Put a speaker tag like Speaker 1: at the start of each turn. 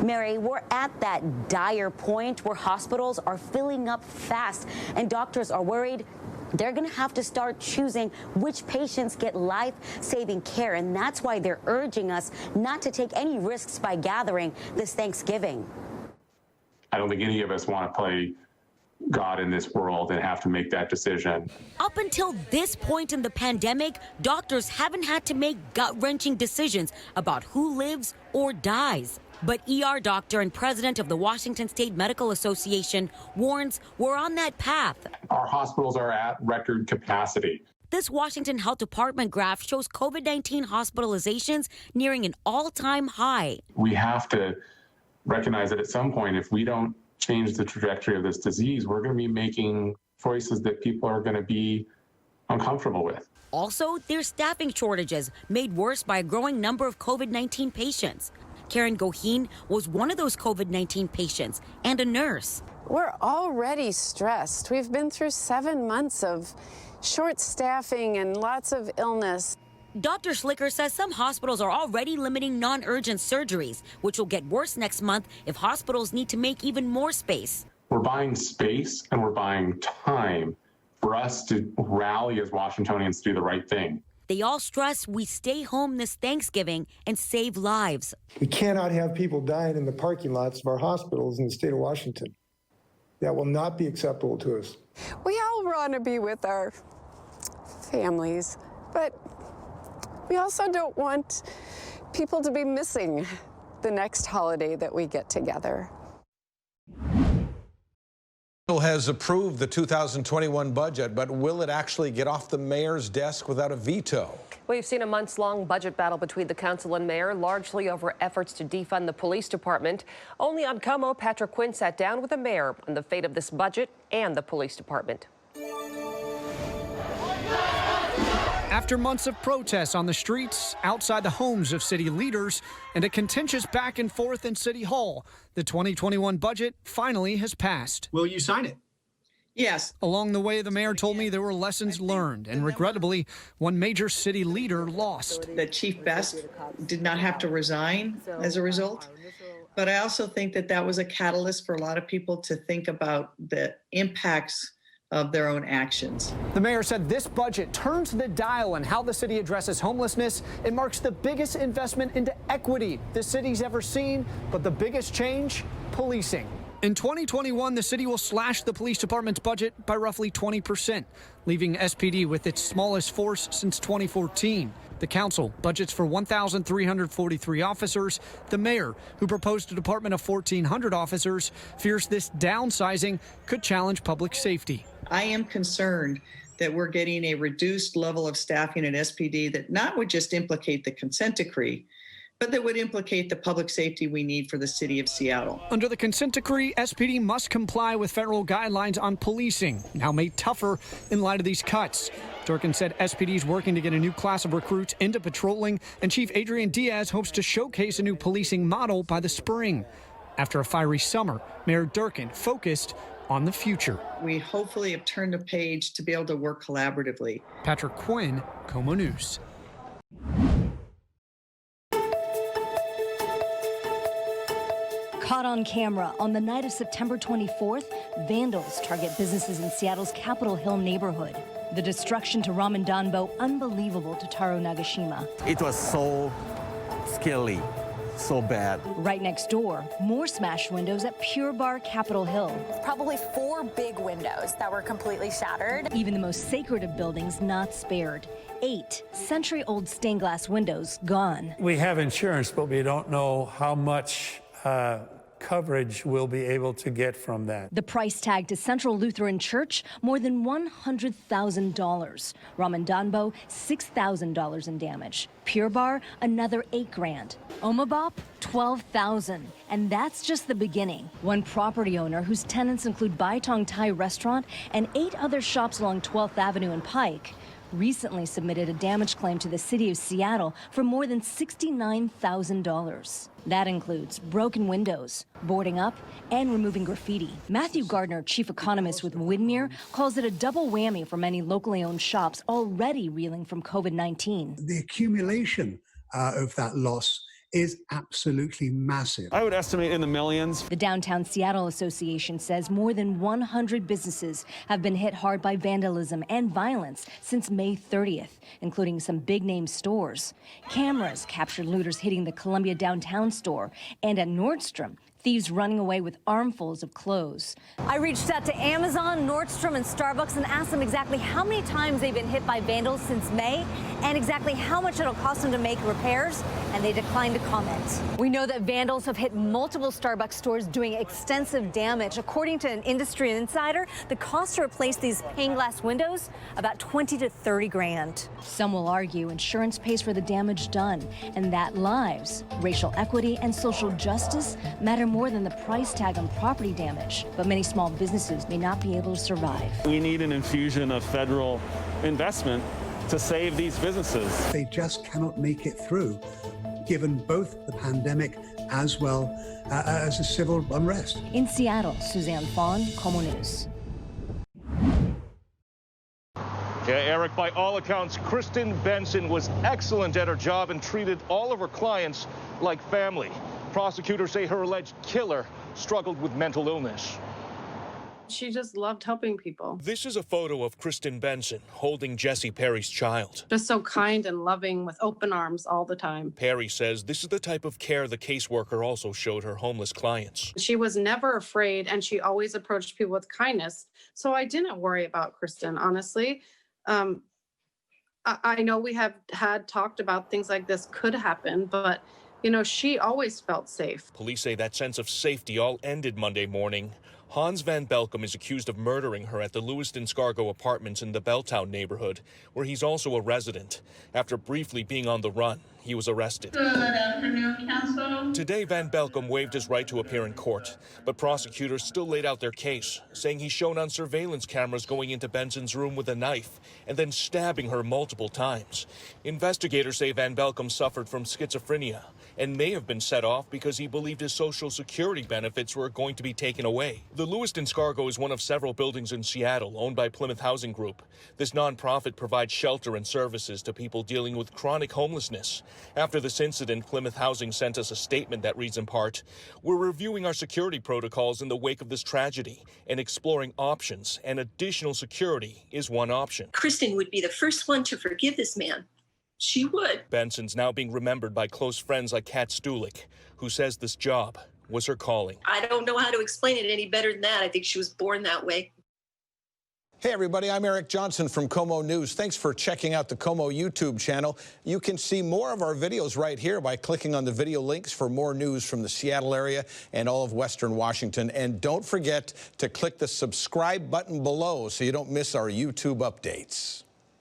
Speaker 1: Mary, we're at that dire point where hospitals are filling up fast, and doctors are worried they're going to have to start choosing which patients get life-saving care, and that's why they're urging us not to take any risks by gathering this Thanksgiving.
Speaker 2: I don't think any of us want to play God in this world and have to make that decision.
Speaker 3: Up until this point in the pandemic, doctors haven't had to make gut-wrenching decisions about who lives or dies. But ER doctor and president of the Washington State Medical Association warns we're on that path.
Speaker 2: Our hospitals are at record capacity.
Speaker 3: This Washington Health Department graph shows COVID-19 hospitalizations nearing an all-time high.
Speaker 2: We have to recognize that at some point, if we don't change the trajectory of this disease, we're going to be making choices that people are going to be uncomfortable with.
Speaker 3: Also, there's staffing shortages made worse by a growing number of COVID-19 patients. Karen Goheen was one of those COVID-19 patients and a nurse.
Speaker 4: We're already stressed. We've been through 7 months of short staffing and lots of illness.
Speaker 3: Dr. Slicker says some hospitals are already limiting non-urgent surgeries, which will get worse next month if hospitals need to make even more space.
Speaker 2: We're buying space and we're buying time for us to rally as Washingtonians to do the right thing.
Speaker 3: They all stress we stay home this Thanksgiving and save lives.
Speaker 5: We cannot have people dying in the parking lots of our hospitals in the state of Washington. That will not be acceptable to us.
Speaker 4: We all want to be with our families, but we also don't want people to be missing the next holiday that we get together.
Speaker 6: Has approved the 2021 budget, but will it actually get off the mayor's desk without a veto?
Speaker 7: We've seen a months-long budget battle between the council and mayor, largely over efforts to defund the police department. Only on KOMO, Patrick Quinn sat down with the mayor on the fate of this budget and the police department.
Speaker 8: After months of protests on the streets, outside the homes of city leaders, and a contentious back and forth in City Hall, the 2021 budget finally has passed.
Speaker 9: Will you sign it?
Speaker 10: Yes.
Speaker 8: Along the way, the mayor told me there were lessons learned, and regrettably, one major city leader lost.
Speaker 10: That Chief Best did not have to resign as a result. But I also think that that was a catalyst for a lot of people to think about the impacts of their own actions.
Speaker 8: The mayor said this budget turns the dial on how the city addresses homelessness. It marks the biggest investment into equity the city's ever seen, but the biggest change, policing. In 2021, the city will slash the police department's budget by roughly 20%, leaving SPD with its smallest force since 2014. The council budgets for 1,343 officers. The mayor, who proposed a department of 1,400 officers, fears this downsizing could challenge public safety.
Speaker 10: I am concerned that we're getting a reduced level of staffing at SPD that not would just implicate the consent decree, but that would implicate the public safety we need for the city of Seattle.
Speaker 8: Under the consent decree, SPD must comply with federal guidelines on policing, now made tougher in light of these cuts. Durkan said SPD is working to get a new class of recruits into patrolling, and Chief Adrian Diaz hopes to showcase a new policing model by the spring. After a fiery summer, Mayor Durkan focused on the future.
Speaker 10: We hopefully have turned the page to be able to work collaboratively.
Speaker 8: Patrick Quinn, KOMO News.
Speaker 11: Caught on camera on the night of September 24th, vandals target businesses in Seattle's Capitol Hill neighborhood. The destruction to Ramen Danbo unbelievable to Taro Nagashima.
Speaker 12: It was so scary, so bad.
Speaker 11: Right next door, more smashed windows at Pure Bar Capitol Hill.
Speaker 13: Probably 4 big windows that were completely shattered.
Speaker 11: Even the most sacred of buildings not spared. 8 century-old stained glass windows gone.
Speaker 14: We have insurance, but we don't know how much coverage we'll be able to get from that.
Speaker 11: The price tag to Central Lutheran Church, more than $100,000. Ramen Danbo, $6,000 in damage. Pure Bar, another $8,000. Omabop, $12,000. And that's just the beginning. One property owner whose tenants include Baitong Thai restaurant and 8 other shops along 12th Avenue and Pike recently submitted a damage claim to the city of Seattle for more than $69,000. That includes broken windows, boarding up, and removing graffiti. Matthew Gardner, chief economist with Widmer, calls it a double whammy for many locally owned shops already reeling from COVID-19.
Speaker 15: The accumulation of that loss
Speaker 9: is absolutely massive.
Speaker 15: I would estimate in the millions.
Speaker 11: The Downtown Seattle Association says more than 100 businesses have been hit hard by vandalism and violence since May 30th, including some big-name stores. Cameras captured looters hitting the Columbia downtown store, and at Nordstrom, thieves running away with armfuls of clothes.
Speaker 16: I reached out to Amazon, Nordstrom, and Starbucks and asked them exactly how many times they've been hit by vandals since May and exactly how much it'll cost them to make repairs, and they declined to comment. We know that vandals have hit multiple Starbucks stores doing extensive damage. According to an industry insider, the cost to replace these pane glass windows, about 20 to 30 grand.
Speaker 11: Some will argue insurance pays for the damage done and that lives, racial equity, and social justice matter more than the price tag on property damage. But many small businesses may not be able to survive.
Speaker 15: We need an infusion of federal investment to save these businesses.
Speaker 9: They just cannot make it through, given both the pandemic as well as the civil unrest.
Speaker 11: In Seattle, Suzanne Fawn, KOMO News.
Speaker 17: Yeah, Eric, by all accounts, Kristen Benson was excellent at her job and treated all of her clients like family. Prosecutors say her alleged killer struggled with mental illness.
Speaker 18: She just loved helping people.
Speaker 17: This is a photo of Kristen Benson holding Jesse Perry's child.
Speaker 18: Just so kind and loving with open arms all the time.
Speaker 17: Perry says this is the type of care the caseworker also showed her homeless clients.
Speaker 18: She was never afraid, and she always approached people with kindness. So I didn't worry about Kristen, honestly. I know we have had talked about things like this could happen, but you know, she always felt safe.
Speaker 17: Police say that sense of safety all ended Monday morning. Hans Van Belkom is accused of murdering her at the Lewiston-Scargo apartments in the Belltown neighborhood, where he's also a resident. After briefly being on the run, he was arrested.
Speaker 19: Good afternoon, Council.
Speaker 17: Today, Van Belkom waived his right to appear in court, but prosecutors still laid out their case, saying he's shown on surveillance cameras going into Benson's room with a knife and then stabbing her multiple times. Investigators say Van Belkom suffered from schizophrenia and may have been set off because he believed his Social Security benefits were going to be taken away. The Lewiston-Scargo is one of several buildings in Seattle owned by Plymouth Housing Group. This nonprofit provides shelter and services to people dealing with chronic homelessness. After this incident, Plymouth Housing sent us a statement that reads in part, "We're reviewing our security protocols in the wake of this tragedy and exploring options, and additional security is one option."
Speaker 20: Kristen would be the first one to forgive this man. She would.
Speaker 17: Benson's now being remembered by close friends like Kat Stulik, who says this job was her calling.
Speaker 20: I don't know how to explain it any better than that. I think she was born that way.
Speaker 6: Hey, everybody, I'm Eric Johnson from KOMO News. Thanks for checking out the KOMO YouTube channel. You can see more of our videos right here by clicking on the video links for more news from the Seattle area and all of Western Washington. And don't forget to click the subscribe button below so you don't miss our YouTube updates.